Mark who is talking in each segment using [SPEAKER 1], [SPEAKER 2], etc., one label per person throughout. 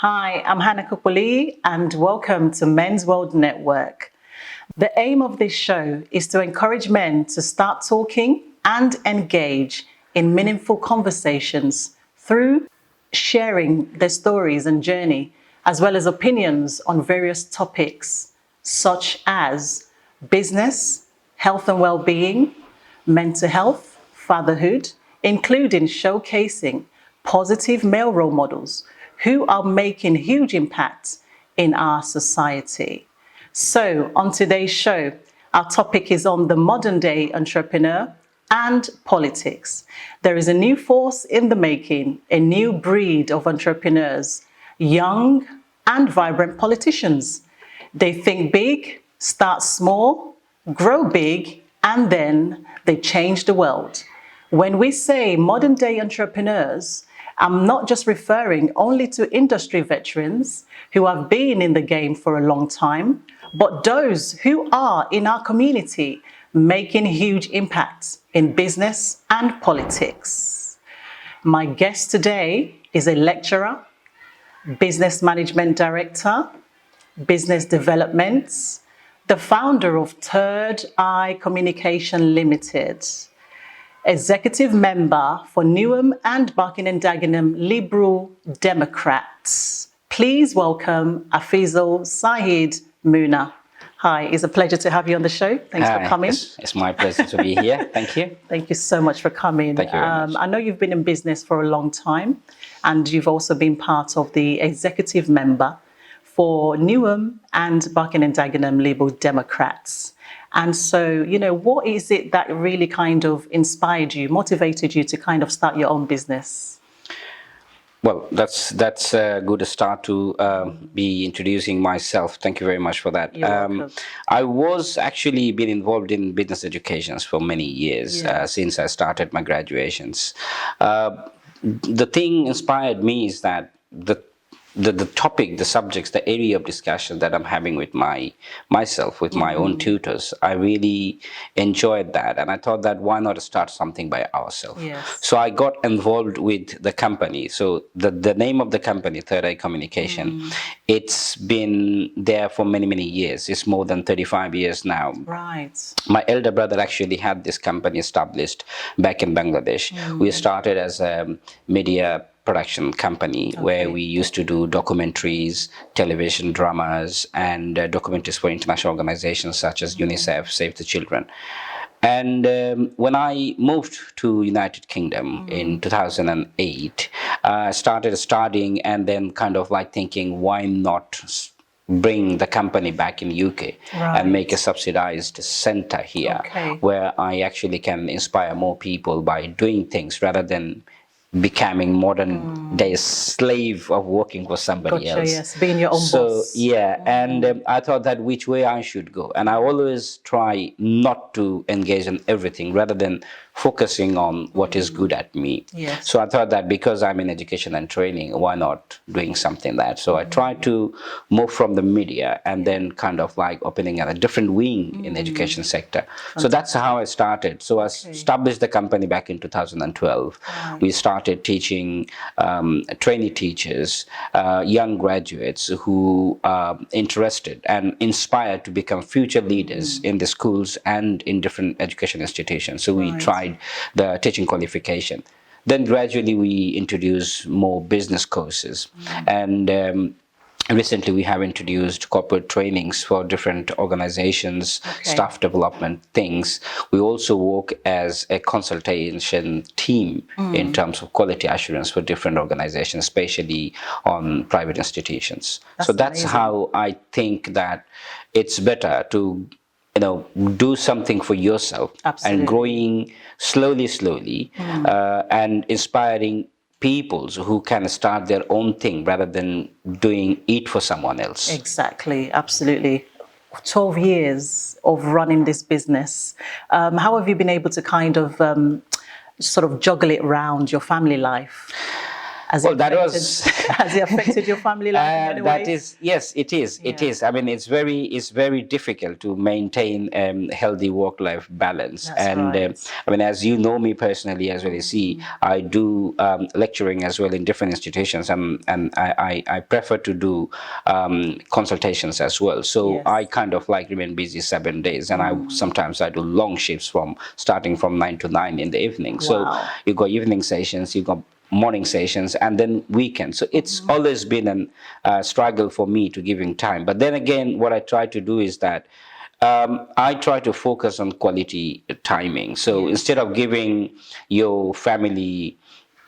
[SPEAKER 1] Hi, I'm Hannah Kupoli and welcome to Men's World Network. The aim of this show is to encourage men to start talking and engage in meaningful conversations through sharing their stories and journey, as well as opinions on various topics such as business, health and well-being, mental health, fatherhood, including showcasing positive male role models who are making huge impacts in our society. So, on today's show, our topic is on the modern day entrepreneur and politics. There is a new force in the making, a new breed of entrepreneurs, young and vibrant politicians. They think big, start small, grow big, and then they change the world. When we say modern day entrepreneurs, I'm not just referring only to industry veterans who have been in the game for a long time, but those who are in our community making huge impacts in business and politics. My guest today is a lecturer, business management director, business development, the founder of Third Eye Communication Limited, executive member for Newham and Barking-and-Dagenham Liberal Democrats. Please welcome Afeezul Saeed Muna. Hi, it's a pleasure to have you on the show. Thanks for coming.
[SPEAKER 2] It's my pleasure to be here. Thank you.
[SPEAKER 1] Thank you so much for coming.
[SPEAKER 2] Thank you very much.
[SPEAKER 1] I know you've been in business for a long time, and you've also been part of the executive member for Newham and Barking-and-Dagenham Liberal Democrats. And so, what is it that really kind of inspired you, motivated you to kind of start your own business?
[SPEAKER 2] Well, that's a good start to be introducing myself. Thank you very much for that.
[SPEAKER 1] You're welcome.
[SPEAKER 2] I was actually been involved in business educations for many years since I started my graduations. The thing inspired me is that the topic, the subjects, the area of discussion that I'm having with myself, with my own tutors, I really enjoyed that. And I thought that why not start something by ourselves?
[SPEAKER 1] Yes.
[SPEAKER 2] So I got involved with the company. So the name of the company, Third Eye Communication, it's been there for many, many years. It's more than 35 years now.
[SPEAKER 1] Right.
[SPEAKER 2] My elder brother actually had this company established back in Bangladesh. We started as a media production company where we used to do documentaries, television dramas, and documentaries for international organizations such as UNICEF, Save the Children. And when I moved to United Kingdom in 2008, I started studying and then kind of like thinking, why not bring the company back in UK and make a subsidized center here where I actually can inspire more people by doing things rather than becoming modern day slave of working for somebody else.
[SPEAKER 1] Yes, being your own boss.
[SPEAKER 2] And I thought that which way I should go. And I always try not to engage in everything rather than focusing on what is good at me.
[SPEAKER 1] Yes.
[SPEAKER 2] So I thought that because I'm in education and training, why not doing something that? So I tried to move from the media and then kind of like opening a different wing in the education sector. So that's how I started. So I established the company back in 2012. We started teaching trainee teachers, young graduates who are interested and inspired to become future leaders in the schools and in different education institutions. So we tried the teaching qualification. Then gradually we introduced more business courses. And recently we have introduced corporate trainings for different organizations, staff development things. We also work as a consultation team in terms of quality assurance for different organizations, especially on private institutions. So that's how I think that it's better to do something for yourself and growing slowly and inspiring people who can start their own thing rather than doing it for someone else.
[SPEAKER 1] Exactly, absolutely. 12 years of running this business. How have you been able to kind of sort of juggle it around your family life? Has
[SPEAKER 2] Well,
[SPEAKER 1] it
[SPEAKER 2] that
[SPEAKER 1] affected,
[SPEAKER 2] was
[SPEAKER 1] has it affected your family life in any
[SPEAKER 2] that
[SPEAKER 1] way?
[SPEAKER 2] is, yes, it is. It
[SPEAKER 1] Yeah.
[SPEAKER 2] is. I mean, it's very difficult to maintain healthy work-life balance.
[SPEAKER 1] That's
[SPEAKER 2] And
[SPEAKER 1] right.
[SPEAKER 2] I mean, as you know me personally as well, you see, I do lecturing as well in different institutions, and I prefer to do consultations as well. So
[SPEAKER 1] Yes.
[SPEAKER 2] I kind of like remain busy 7 days, and I do long shifts from starting from 9 to 9 in the evening. So
[SPEAKER 1] Wow.
[SPEAKER 2] you got evening sessions, you got morning sessions, and then weekends. So it's always been a struggle for me to giving time. But then again, what I try to do is that I try to focus on quality timing. So
[SPEAKER 1] Yes.
[SPEAKER 2] instead of giving your family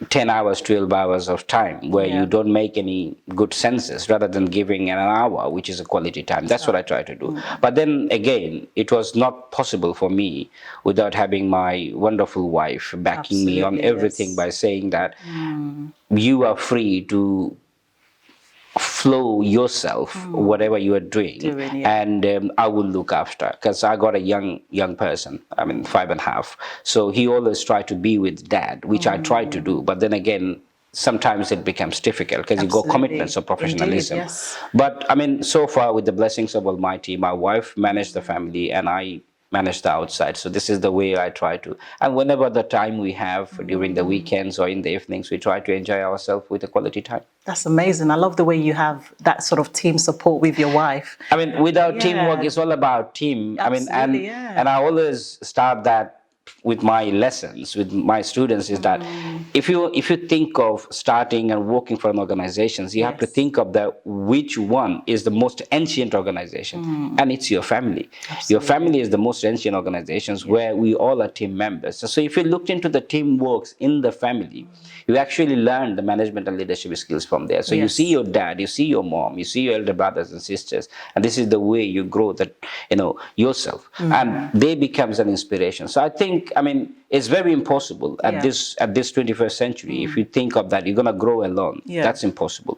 [SPEAKER 2] 10 hours, 12 hours of time where
[SPEAKER 1] Yeah.
[SPEAKER 2] you don't make any good senses, rather than giving an hour, which is a quality time. That's what I try to do. But then again, it was not possible for me without having my wonderful wife backing me on
[SPEAKER 1] Absolutely,
[SPEAKER 2] everything
[SPEAKER 1] yes.
[SPEAKER 2] by saying that you are free to flow yourself whatever you are doing,
[SPEAKER 1] Doing, yeah.
[SPEAKER 2] and I will look after, because I got a young person, I mean 5.5, so he always tried to be with dad, which I tried to do, but then again sometimes it becomes difficult because you got commitments
[SPEAKER 1] Absolutely.
[SPEAKER 2] of
[SPEAKER 1] Indeed,
[SPEAKER 2] professionalism.
[SPEAKER 1] yes.
[SPEAKER 2] But I mean, so far with the blessings of Almighty, my wife managed the family and I manage the outside. So this is the way I try to. And whenever the time we have during the weekends or in the evenings, we try to enjoy ourselves with a quality time.
[SPEAKER 1] That's amazing. I love the way you have that sort of team support with your wife.
[SPEAKER 2] I mean, without teamwork,
[SPEAKER 1] Yeah,
[SPEAKER 2] it's all about team. I mean,
[SPEAKER 1] absolutely, yeah.
[SPEAKER 2] and I always start that with my lessons with my students is that if you think of starting and working for an organization, you have to
[SPEAKER 1] Yes.
[SPEAKER 2] think of the which one is the most ancient organization, and it's your family. Your
[SPEAKER 1] Absolutely.
[SPEAKER 2] family is the most ancient organizations where we all are team members. So if you looked into the teamwork in the family, you actually learn the management and leadership skills from there. So you
[SPEAKER 1] Yes.
[SPEAKER 2] see your dad, you see your mom, you see your elder brothers and sisters, and this is the way you grow that yourself, and they becomes an inspiration. So I think, I mean, it's very impossible at
[SPEAKER 1] Yeah.
[SPEAKER 2] this 21st century. If you think of that, you're gonna grow alone.
[SPEAKER 1] Yeah.
[SPEAKER 2] That's impossible.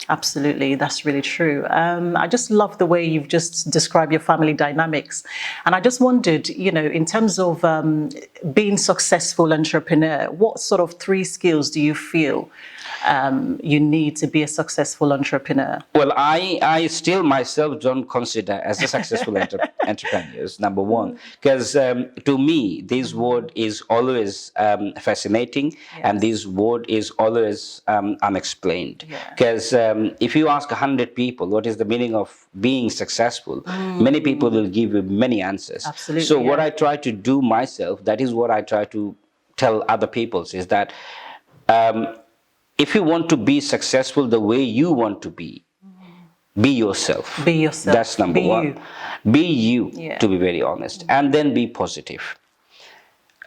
[SPEAKER 1] Absolutely, that's really true. I just love the way you've just described your family dynamics. And I just wondered, in terms of being successful entrepreneur, what sort of 3 skills do you feel you need to be a successful entrepreneur?
[SPEAKER 2] Well, I still myself don't consider as a successful entrepreneurs, number one, because to me, this word is always fascinating, and this word is always unexplained.
[SPEAKER 1] Yeah.
[SPEAKER 2] Because if you ask 100 people what is the meaning of being successful, many people will give you many answers.
[SPEAKER 1] Absolutely,
[SPEAKER 2] So what
[SPEAKER 1] yeah.
[SPEAKER 2] I try to do myself, that is what I try to tell other people, is that if you want to be successful the way you want to be yourself.
[SPEAKER 1] Be yourself.
[SPEAKER 2] That's number
[SPEAKER 1] Be
[SPEAKER 2] one.
[SPEAKER 1] you.
[SPEAKER 2] Be you,
[SPEAKER 1] Yeah.
[SPEAKER 2] to be very honest, and then be positive.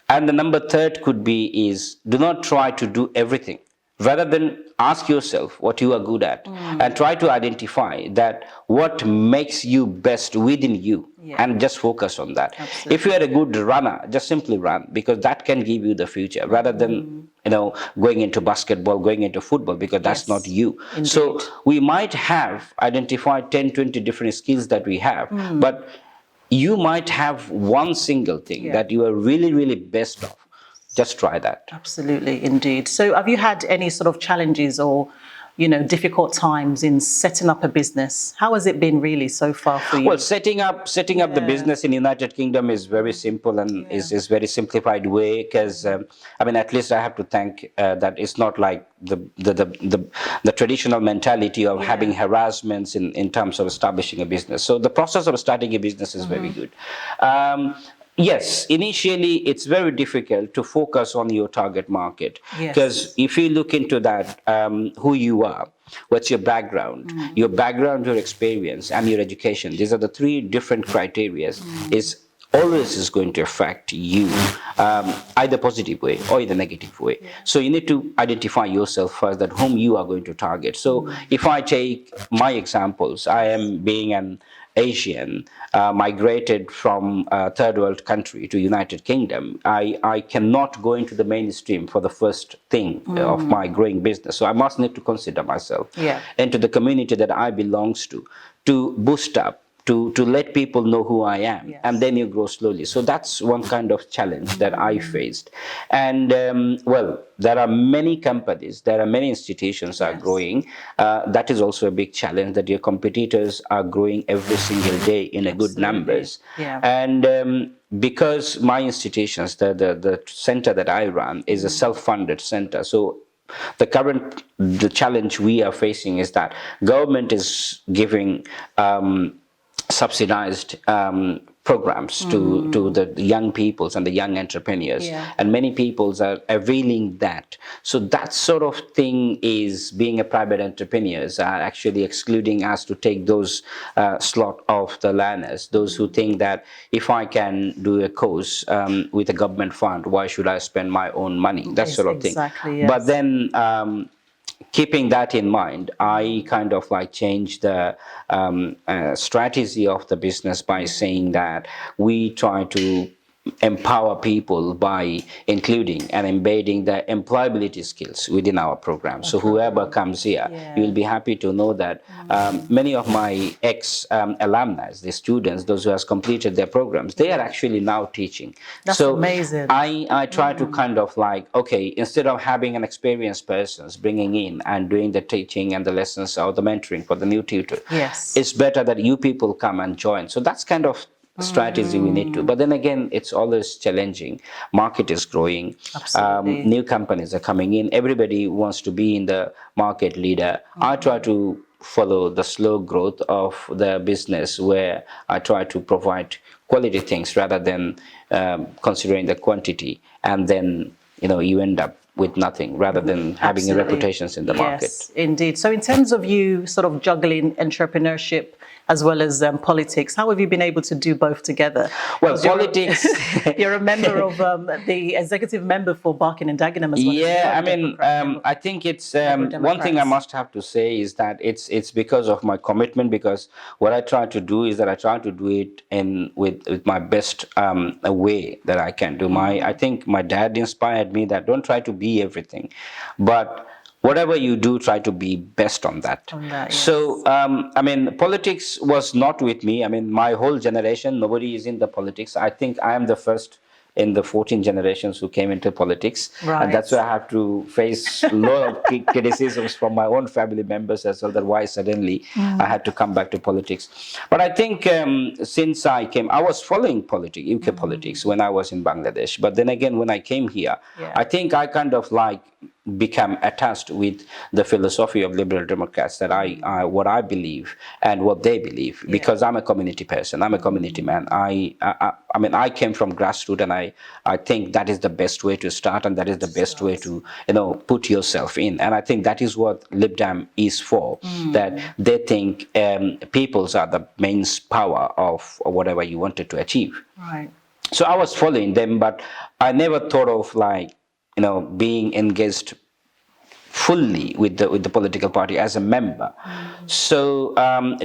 [SPEAKER 2] And the number third could be is do not try to do everything. Rather than ask yourself what you are good at, and try to identify that what makes you best within you,
[SPEAKER 1] Yeah.
[SPEAKER 2] and just focus on that.
[SPEAKER 1] Absolutely.
[SPEAKER 2] If you are a good runner, just simply run, because that can give you the future, rather than going into basketball, going into football, because that's
[SPEAKER 1] Yes,
[SPEAKER 2] not you.
[SPEAKER 1] indeed.
[SPEAKER 2] So we might have identified 10, 20 different skills that we have, but you might have one single thing
[SPEAKER 1] Yeah.
[SPEAKER 2] that you are really, really best of. Just try that.
[SPEAKER 1] Absolutely, indeed. So have you had any sort of challenges or, difficult times in setting up a business? How has it been really so far for you?
[SPEAKER 2] Well, setting up the business in United Kingdom is very simple, and is very simplified way, because I mean, at least I have to thank that it's not like the traditional mentality of having harassments in terms of establishing a business. So the process of starting a business is very good. Yes, initially it's very difficult to focus on your target market,
[SPEAKER 1] Yes.
[SPEAKER 2] because if you look into that, who you are, what's your background, your experience, and your education. These are the 3 different criteria. Is always is going to affect you, either positive way or in the negative way. So you need to identify yourself first, that whom you are going to target. So if I take my examples, I am being an Asian, migrated from a third world country to United Kingdom. I cannot go into the mainstream for the first thing of my growing business. So I must need to consider myself
[SPEAKER 1] Yeah.
[SPEAKER 2] into the community that I belongs to boost up to let people know who I am,
[SPEAKER 1] Yes.
[SPEAKER 2] and then you grow slowly. So that's one kind of challenge that I faced. And well, there are many companies, there are many institutions are
[SPEAKER 1] Yes.
[SPEAKER 2] growing. That is also a big challenge, that your competitors are growing every single day in a good
[SPEAKER 1] Absolutely.
[SPEAKER 2] numbers.
[SPEAKER 1] Yeah.
[SPEAKER 2] And because my institutions, the center that I run is a self-funded center, so the challenge we are facing is that government is giving subsidized programs to the young peoples and the young entrepreneurs,
[SPEAKER 1] Yeah.
[SPEAKER 2] and many peoples are availing that. So that sort of thing is, being a private entrepreneurs are actually excluding us to take those slot of the learners, those who think that if I can do a course with a government fund, why should I spend my own money, that sort of thing.
[SPEAKER 1] Exactly, yes.
[SPEAKER 2] But then keeping that in mind, I kind of like changed the strategy of the business by saying that we try to empower people by including and embedding the employability skills within our program. So whoever comes here, you will be happy to know that many of my alumni, the students, those who has completed their programs, they are actually now teaching.
[SPEAKER 1] That's
[SPEAKER 2] so
[SPEAKER 1] amazing.
[SPEAKER 2] I try to kind of like, okay, instead of having an experienced persons bringing in and doing the teaching and the lessons or the mentoring for the new tutor,
[SPEAKER 1] Yes.
[SPEAKER 2] it's better that you people come and join. So that's kind of strategy we need to. But then again, it's always challenging. Market is growing.
[SPEAKER 1] Absolutely.
[SPEAKER 2] New companies are coming in. Everybody wants to be in the market leader. I try to follow the slow growth of the business, where I try to provide quality things rather than considering the quantity, and then you end up with nothing rather than having a
[SPEAKER 1] Absolutely.
[SPEAKER 2] reputations in the market.
[SPEAKER 1] Yes, indeed. So in terms of you sort of juggling entrepreneurship as well as politics, how have you been able to do both together?
[SPEAKER 2] Well,
[SPEAKER 1] 'Cause
[SPEAKER 2] politics.
[SPEAKER 1] You're a member of the executive member for Barking and Dagenham as well.
[SPEAKER 2] Yeah, I
[SPEAKER 1] as the
[SPEAKER 2] mean,
[SPEAKER 1] program
[SPEAKER 2] I think it's
[SPEAKER 1] Democrats.
[SPEAKER 2] one thing I must have to say is that it's because of my commitment. Because what I try to do is that I try to do it with my best way that I can do. I think my dad inspired me that don't try to be everything, but whatever you do, try to be best on that.
[SPEAKER 1] Yes.
[SPEAKER 2] So, I mean, politics was not with me. I mean, my whole generation, nobody is in the politics. I think I am the first in the 14 generations who came into politics.
[SPEAKER 1] Right.
[SPEAKER 2] And that's why I have to face a lot of criticisms from my own family members as well, that why suddenly I had to come back to politics. But I think since I was following UK politics when I was in Bangladesh. But then again, when I came here, I think I kind of like become attached with the philosophy of liberal democrats, that what I believe and what they believe, because I'm a community person, I'm a community man. I mean, I came from grassroots, and I think that is the best way to start, and that is the best way to put yourself in. And I think that is what Lib Dem is for, that they think peoples are the main power of whatever you wanted to achieve.
[SPEAKER 1] Right.
[SPEAKER 2] So I was following them, but I never thought of like being engaged fully with the political party as a member. So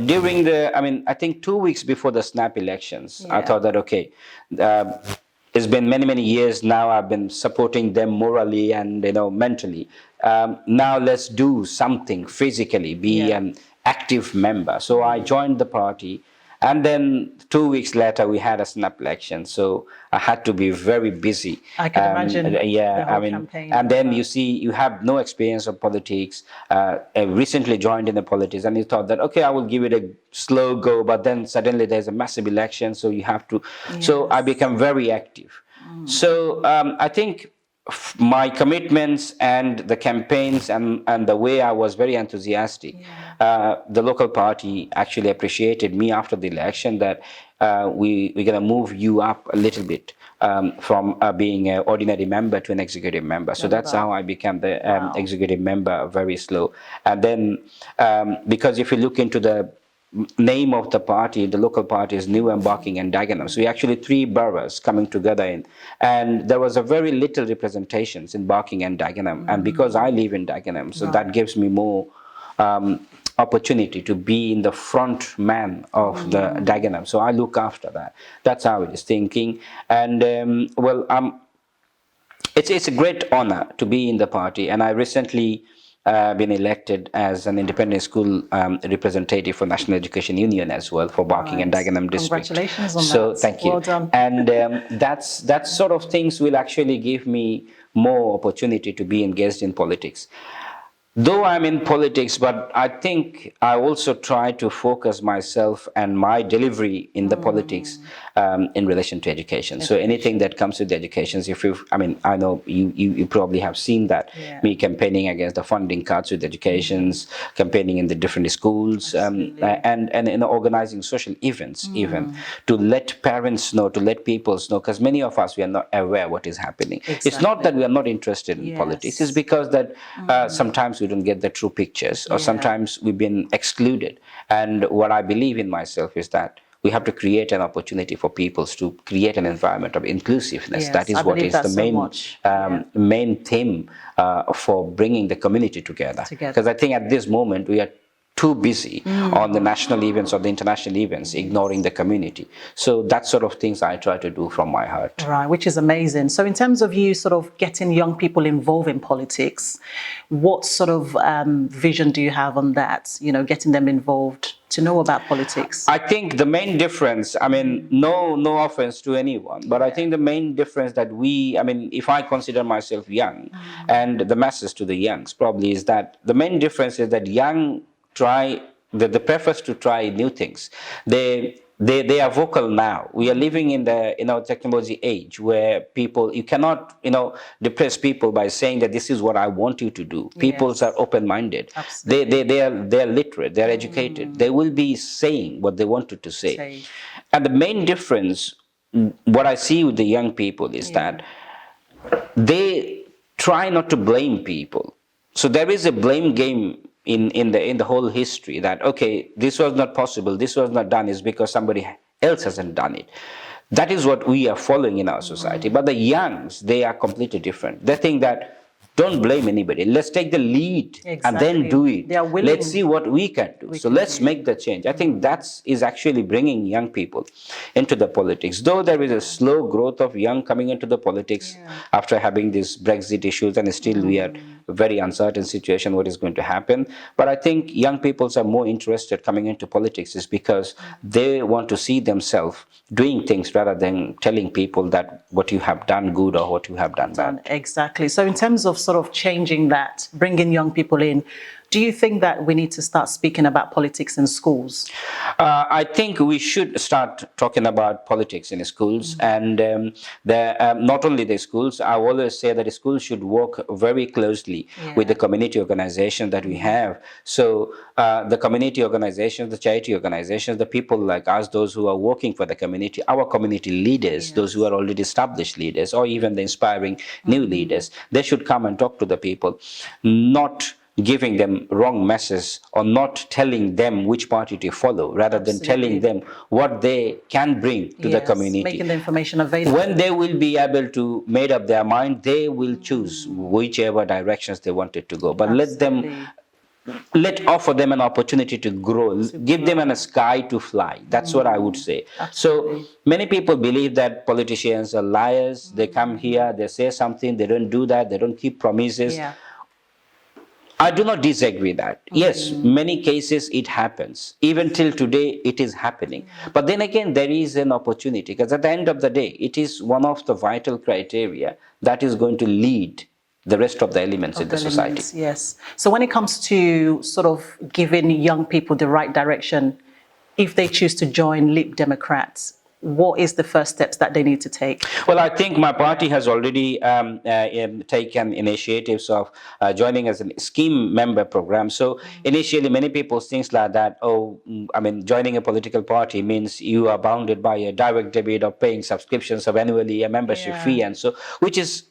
[SPEAKER 2] during I think 2 weeks before the snap elections, I thought that, okay, it's been many years now. I've been supporting them morally and mentally. Now let's do something physically, be an active member. So I joined the party. And then 2 weeks later, we had a snap election. So I had to be very busy.
[SPEAKER 1] I can imagine.
[SPEAKER 2] Yeah,
[SPEAKER 1] I mean, campaign
[SPEAKER 2] and then you see, you have no experience of politics. I recently joined in the politics, and you thought that, okay, I will give it a slow go. But then suddenly there's a massive election, so you have to. Yes. So I became very active. So I think my commitments and the campaigns and the way I was very enthusiastic, the local party actually appreciated me after the election, that we're going to move you up a little bit from being an ordinary member to an executive member. So that's how I became the executive member, very slow. And then because if you look into the name of the party, the local party is New Barking and Dagenham. So we actually 3 boroughs coming together and there was a very little representations in Barking and Dagenham. And because I live in Dagenham, so that gives me more opportunity to be in the front man of the Dagenham. So I look after that. That's how it is thinking. And it's a great honor to be in the party. And I recently been elected as an independent school representative for National Education Union as well for Barking and
[SPEAKER 1] Right.
[SPEAKER 2] Dagenham district.
[SPEAKER 1] Congratulations on
[SPEAKER 2] So
[SPEAKER 1] that.
[SPEAKER 2] thank you.
[SPEAKER 1] Well done.
[SPEAKER 2] And that sort of things will actually give me more opportunity to be engaged in politics. Though I'm in politics, but I think I also try to focus myself and my delivery in the politics in relation to education. So anything that comes with education, I know you probably have seen that,
[SPEAKER 1] Yeah.
[SPEAKER 2] me campaigning against the funding cuts with educations, campaigning in the different schools, and in organizing social events even to let parents know, to let people know, because many of us, we are not aware what is happening. It's not that we are not interested in politics, it's because that sometimes we don't get the true pictures, or sometimes we've been excluded. And what I believe in myself is that we have to create an opportunity for people to create an environment of inclusiveness.
[SPEAKER 1] Yes,
[SPEAKER 2] that is
[SPEAKER 1] I
[SPEAKER 2] what
[SPEAKER 1] believe
[SPEAKER 2] is the
[SPEAKER 1] that so
[SPEAKER 2] main
[SPEAKER 1] much.
[SPEAKER 2] main theme for bringing the community together. Because I think at this moment we are too busy on the national events or the international events, ignoring the community. So that sort of things I try to do from my heart.
[SPEAKER 1] Right, which is amazing. So in terms of you sort of getting young people involved in politics, what sort of vision do you have on that, you know, getting them involved to know about politics?
[SPEAKER 2] I think the main difference, no offense to anyone, but I think the main difference that if I consider myself young and the masses to the youngs probably is that the main difference is that young they prefer to try new things. They are vocal now. We are living in the technology age where you cannot depress people by saying that this is what I want you to do. People are open-minded. They are literate. They are educated. They will be saying what they wanted to say. And the main difference, what I see with the young people is that they try not to blame people. So there is a blame game in the whole history, that okay, this was not possible, this was not done, is because somebody else hasn't done it. That is what we are following in our society. But the youngs, they are completely different. They think that don't blame anybody, let's take the lead and then do it.
[SPEAKER 1] They are willing.
[SPEAKER 2] Let's see what we can do. So let's make the change. I think that is actually bringing young people into the politics. Though there is a slow growth of young coming into the politics after having these Brexit issues, and still we are a very uncertain situation what is going to happen. But I think young people are more interested coming into politics is because they want to see themselves doing things rather than telling people that what you have done good or what you have done bad.
[SPEAKER 1] Exactly. So in terms of sort of changing that, bringing young people in, do you think that we need to start speaking about politics in schools?
[SPEAKER 2] I think we should start talking about politics in schools, and not only the schools. I always say that the schools should work very closely with the community organizations that we have. So the community organizations, the charity organizations, the people like us, those who are working for the community, our community leaders, those who are already established leaders, or even the inspiring new leaders, they should come and talk to the people, not giving them wrong messages or not telling them which party to follow, rather than telling them what they can bring to the community.
[SPEAKER 1] Making the information available.
[SPEAKER 2] When they will be able to make up their mind, they will choose whichever directions they wanted to go. But offer them an opportunity to grow, give them a sky to fly. That's what I would say. So many people believe that politicians are liars. They come here, they say something, they don't do that, they don't keep promises. I do not disagree that. Yes, many cases it happens. Even till today, it is happening. But then again, there is an opportunity, because at the end of the day, it is one of the vital criteria that is going to lead the rest of the elements in the society.
[SPEAKER 1] Yes. So when it comes to sort of giving young people the right direction, if they choose to join Leap Democrats, what is the first steps that they need to take?
[SPEAKER 2] Well, I think my party has already taken initiatives of joining as a scheme member program. So initially, many people think like that, joining a political party means you are bounded by a direct debit or paying subscriptions of annually a membership fee, and so, which is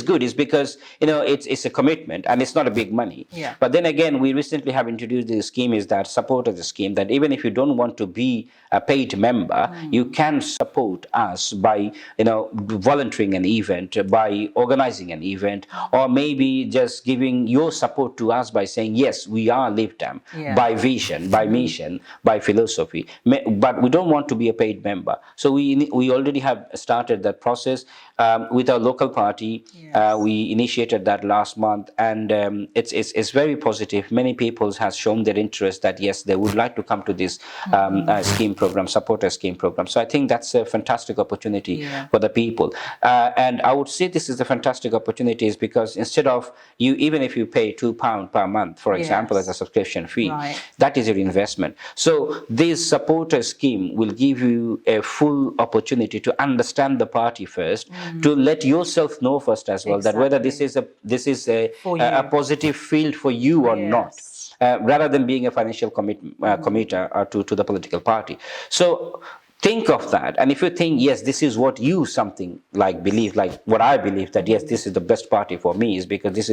[SPEAKER 2] good, is because it's a commitment and it's not a big money. But then again, we recently have introduced the scheme, is that support of the scheme, that even if you don't want to be a paid member, you can support us by volunteering an event, by organizing an event, or maybe just giving your support to us by saying, yes, we are Leap Dem by vision, by mission, by philosophy, but we don't want to be a paid member. So we already have started that process with our local local party.
[SPEAKER 1] Yes.
[SPEAKER 2] We initiated that last month, and it's very positive. Many people has shown their interest that yes, they would like to come to this scheme program, supporter scheme program. So I think that's a fantastic opportunity
[SPEAKER 1] Yeah.
[SPEAKER 2] for the people. And I would say this is a fantastic opportunity is because instead of you, even if you pay £2 per month, for example, as a subscription fee,
[SPEAKER 1] Right.
[SPEAKER 2] that is your investment. So this supporter scheme will give you a full opportunity to understand the party first, to let yourself know first as well that whether this is a positive field for you or not. Rather than being a financial committer to the political party. So think of that, and if you think yes, this is what you something like believe, like what I believe, that yes, this is the best party for me, is because this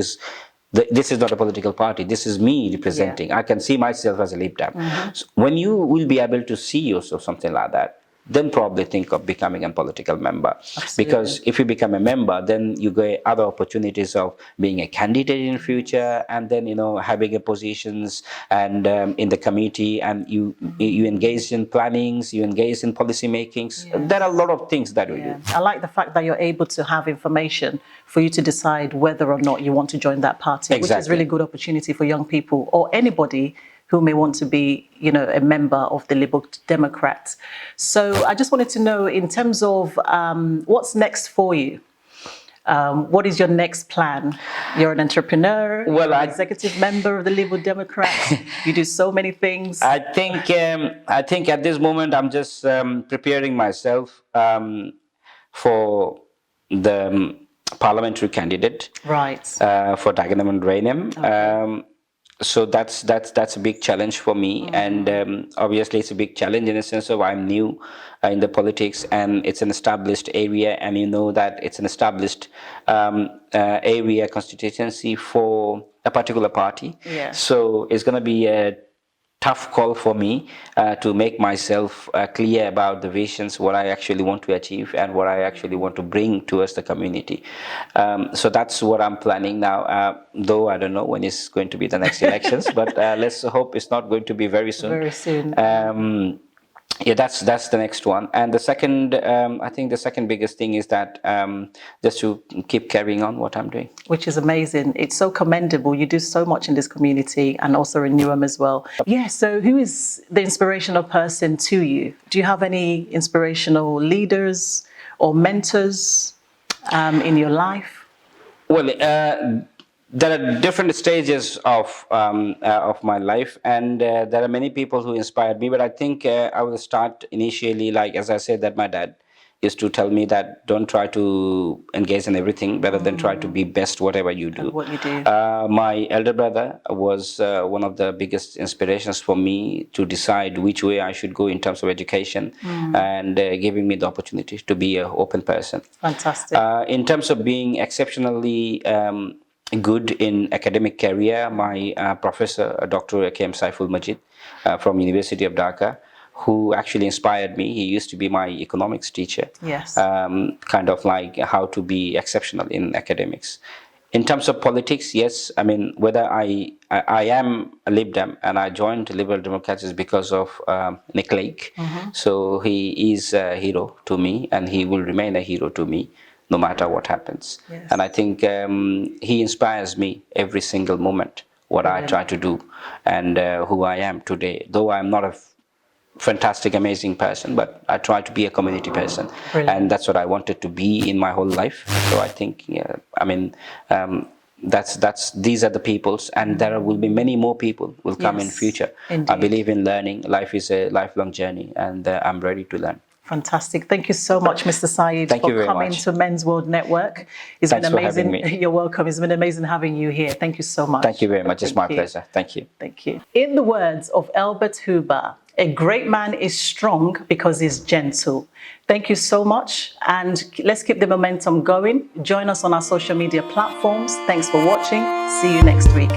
[SPEAKER 2] is not a political party, this is me representing. I can see myself as a Lib Dem. So when you will be able to see yourself something like that, then probably think of becoming a political member.
[SPEAKER 1] Absolutely.
[SPEAKER 2] Because if you become a member, then you get other opportunities of being a candidate in the future, and then having a positions and in the committee, and you engage in plannings, you engage in policy makings. There are a lot of things that we do.
[SPEAKER 1] I like the fact that you're able to have information for you to decide whether or not you want to join that party, which is really good opportunity for young people or anybody who may want to be, a member of the Liberal Democrats. So I just wanted to know, in terms of what's next for you, what is your next plan? You're an entrepreneur, you're an executive member of the Liberal Democrats. You do so many things.
[SPEAKER 2] I think at this moment I'm just preparing myself for the parliamentary candidate,
[SPEAKER 1] right?
[SPEAKER 2] For Dagenham and Rainham. Okay. So that's a big challenge for me, and obviously it's a big challenge in the sense of I'm new in the politics, and it's an established area, and that it's an established area constituency for a particular party.
[SPEAKER 1] Yeah.
[SPEAKER 2] So it's going to be a tough call for me to make myself clear about the visions, what I actually want to achieve and what I actually want to bring towards the community. So that's what I'm planning now, though I don't know when it's going to be the next elections, but let's hope it's not going to be very soon.
[SPEAKER 1] Very soon.
[SPEAKER 2] Yeah, that's the next one. And the second, I think the second biggest thing is that just to keep carrying on what I'm doing.
[SPEAKER 1] Which is amazing. It's so commendable. You do so much in this community and also in Newham as well. Yeah, so who is the inspirational person to you? Do you have any inspirational leaders or mentors in your life?
[SPEAKER 2] Well, there are different stages of my life, and there are many people who inspired me. But I think I will start initially, like as I said, that my dad used to tell me that don't try to engage in everything, rather than try to be best whatever you do.
[SPEAKER 1] What you do.
[SPEAKER 2] My elder brother was one of the biggest inspirations for me to decide which way I should go in terms of education, and giving me the opportunity to be an open person.
[SPEAKER 1] Fantastic.
[SPEAKER 2] In terms of being exceptionally good in academic career, my professor, Dr. A.K.M. Saiful Majid from University of Dhaka, who actually inspired me. He used to be my economics teacher.
[SPEAKER 1] Yes.
[SPEAKER 2] Kind of like how to be exceptional in academics. In terms of politics, yes, I mean, whether I am a Lib Dem and I joined Liberal Democrats is because of Nick Lake. So he is a hero to me, and he will remain a hero to me no matter what happens.
[SPEAKER 1] Yes.
[SPEAKER 2] And I think he inspires me every single moment, what I try to do and who I am today. Though I'm not a fantastic, amazing person, but I try to be a community person. Brilliant. And that's what I wanted to be in my whole life. So I think, these are the peoples, and there will be many more people will come in future. Indeed. I believe in learning. Life is a lifelong journey, and I'm ready to learn.
[SPEAKER 1] Fantastic. Thank you so much, Mr. Saeed, for coming to Men's World Network. It's been amazing.
[SPEAKER 2] For having me.
[SPEAKER 1] You're welcome. It's been amazing having you here. Thank you so much.
[SPEAKER 2] Thank you very much. It's my pleasure. Thank you.
[SPEAKER 1] Thank you. In the words of Albert Huber, a great man is strong because he's gentle. Thank you so much. And let's keep the momentum going. Join us on our social media platforms. Thanks for watching. See you next week.